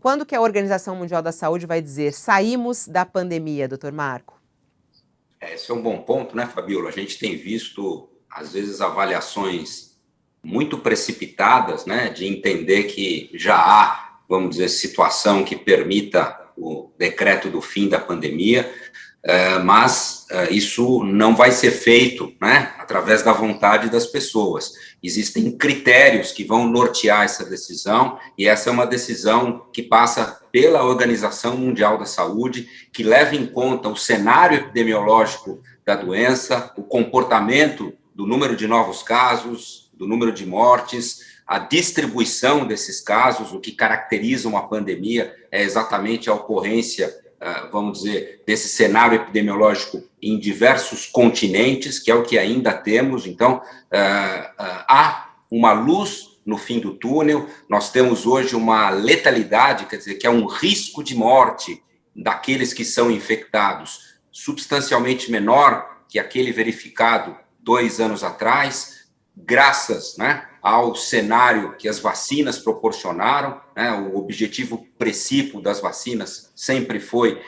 Quando que a Organização Mundial da Saúde vai dizer saímos da pandemia, doutor Marco? Esse é um bom ponto, né, Fabíola? A gente tem visto, às vezes, avaliações muito precipitadas, né, de entender que já há, vamos dizer, situação que permita o decreto do fim da pandemia, mas isso não vai ser feito, né, através da vontade das pessoas. Existem critérios que vão nortear essa decisão, e essa é uma decisão que passa pela Organização Mundial da Saúde, que leva em conta o cenário epidemiológico da doença, o comportamento do número de novos casos, do número de mortes, a distribuição desses casos. O que caracteriza uma pandemia é exatamente a ocorrência, vamos dizer, desse cenário epidemiológico em diversos continentes, que é o que ainda temos. Então, há uma luz no fim do túnel. Nós temos hoje uma letalidade, quer dizer, que é um risco de morte daqueles que são infectados substancialmente menor que aquele verificado 2 anos atrás, graças, né, ao cenário que as vacinas proporcionaram, né? O objetivo principal das vacinas sempre foi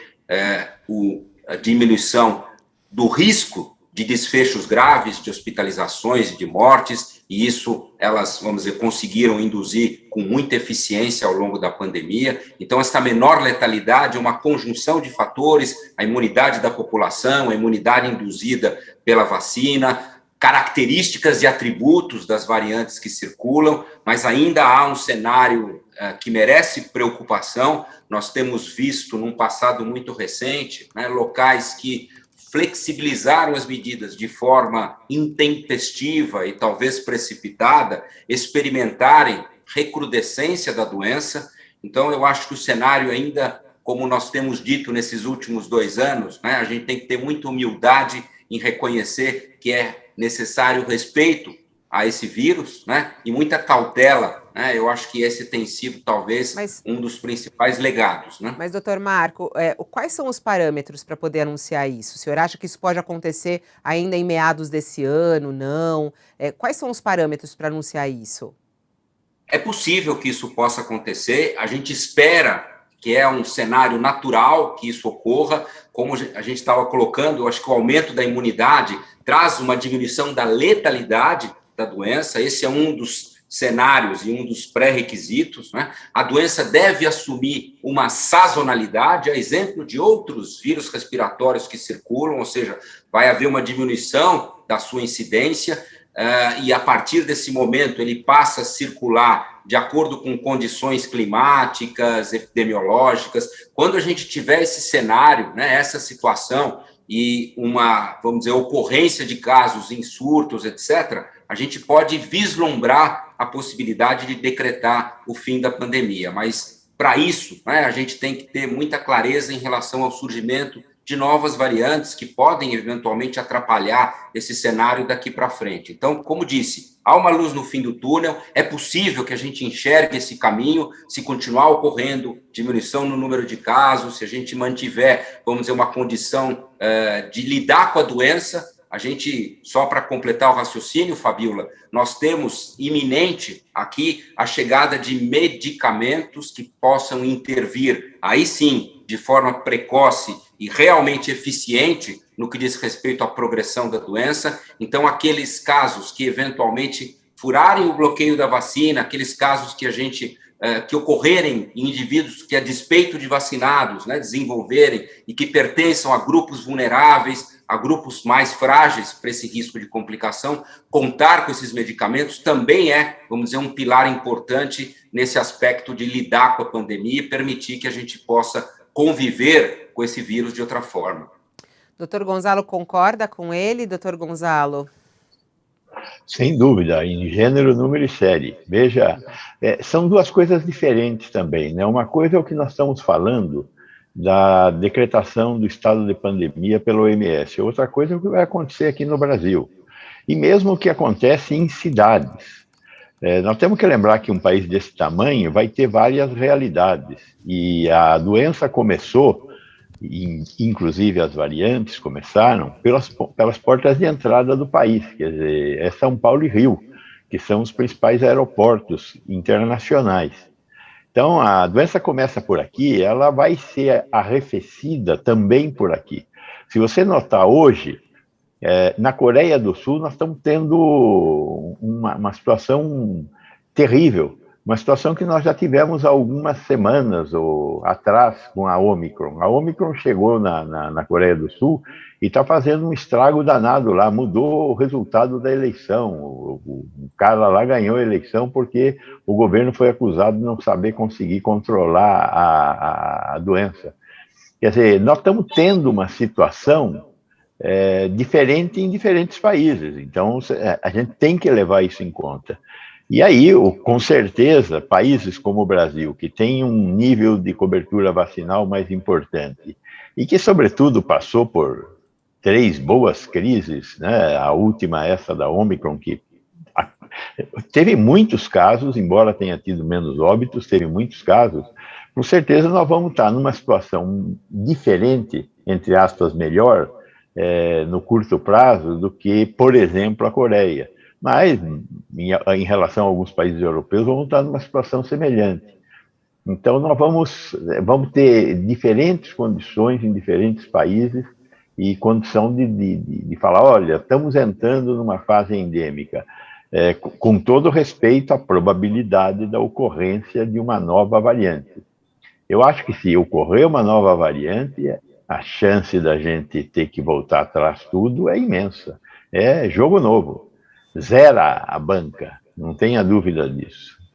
a diminuição do risco de desfechos graves, de hospitalizações e de mortes, e isso elas, vamos dizer, conseguiram induzir com muita eficiência ao longo da pandemia. Então, essa menor letalidade é uma conjunção de fatores: a imunidade da população, a imunidade induzida pela vacina, características e atributos das variantes que circulam, mas ainda há um cenário que merece preocupação. Nós temos visto, num passado muito recente, né, locais que flexibilizaram as medidas de forma intempestiva e talvez precipitada, experimentarem recrudescência da doença. Então, eu acho que o cenário ainda, como nós temos dito nesses últimos 2 anos, né, a gente tem que ter muita humildade em reconhecer que é necessário respeito a esse vírus, né, e muita cautela, né. Eu acho que esse tem sido, talvez, um dos principais legados, né? Mas, doutor Marco, quais são os parâmetros para poder anunciar isso? O senhor acha que isso pode acontecer ainda em meados desse ano, não? Quais são os parâmetros para anunciar isso? É possível que isso possa acontecer. A gente espera que é um cenário natural que isso ocorra. Como a gente estava colocando, eu acho que o aumento da imunidade traz uma diminuição da letalidade da doença. Esse é um dos cenários e um dos pré-requisitos, né? A doença deve assumir uma sazonalidade, a exemplo de outros vírus respiratórios que circulam, ou seja, vai haver uma diminuição da sua incidência, e a partir desse momento ele passa a circular de acordo com condições climáticas, epidemiológicas. Quando a gente tiver esse cenário, né, essa situação, e uma, vamos dizer, ocorrência de casos em surtos, etc., a gente pode vislumbrar a possibilidade de decretar o fim da pandemia. Mas, para isso, né, a gente tem que ter muita clareza em relação ao surgimento de novas variantes que podem, eventualmente, atrapalhar esse cenário daqui para frente. Então, como disse, há uma luz no fim do túnel. É possível que a gente enxergue esse caminho se continuar ocorrendo diminuição no número de casos, se a gente mantiver, vamos dizer, uma condição de lidar com a doença. A gente, só para completar o raciocínio, Fabíola, nós temos iminente aqui a chegada de medicamentos que possam intervir, aí sim, de forma precoce e realmente eficiente no que diz respeito à progressão da doença. Então, aqueles casos que eventualmente furarem o bloqueio da vacina, aqueles casos que a gente que ocorrerem em indivíduos que, a despeito de vacinados, né, desenvolverem e que pertençam a grupos vulneráveis, a grupos mais frágeis para esse risco de complicação, contar com esses medicamentos também é, vamos dizer, um pilar importante nesse aspecto de lidar com a pandemia e permitir que a gente possa conviver com esse vírus de outra forma. Doutor Gonzalo concorda com ele, doutor Gonzalo? Sem dúvida, em gênero, número e série. Veja, são duas coisas diferentes também, né? Uma coisa é o que nós estamos falando da decretação do estado de pandemia pela OMS. Outra coisa é o que vai acontecer aqui no Brasil. E mesmo o que acontece em cidades. Nós temos que lembrar que um país desse tamanho vai ter várias realidades. E a doença começou, inclusive as variantes começaram, pelas portas de entrada do país. Quer dizer, é São Paulo e Rio, que são os principais aeroportos internacionais. Então, a doença começa por aqui, ela vai ser arrefecida também por aqui. Se você notar hoje, na Coreia do Sul, nós estamos tendo uma situação terrível, uma situação que nós já tivemos há algumas semanas atrás com a Omicron. A Omicron chegou na Coreia do Sul e está fazendo um estrago danado lá, mudou o resultado da eleição. O cara lá ganhou a eleição porque o governo foi acusado de não saber conseguir controlar a doença. Quer dizer, nós estamos tendo uma situação diferente em diferentes países, então a gente tem que levar isso em conta. E aí, com certeza, países como o Brasil, que tem um nível de cobertura vacinal mais importante, e que, sobretudo, passou por 3 boas crises, né? A última, essa da Omicron, que teve muitos casos, embora tenha tido menos óbitos, teve muitos casos. Com certeza nós vamos estar numa situação diferente, entre aspas, melhor, no curto prazo, do que, por exemplo, a Coreia. Mas, em relação a alguns países europeus, vamos estar numa situação semelhante. Então, nós vamos ter diferentes condições em diferentes países e condição de falar, olha, estamos entrando numa fase endêmica, com todo respeito à probabilidade da ocorrência de uma nova variante. Eu acho que se ocorrer uma nova variante, a chance da gente ter que voltar atrás tudo é imensa. É jogo novo. Zera a banca, não tenha dúvida disso.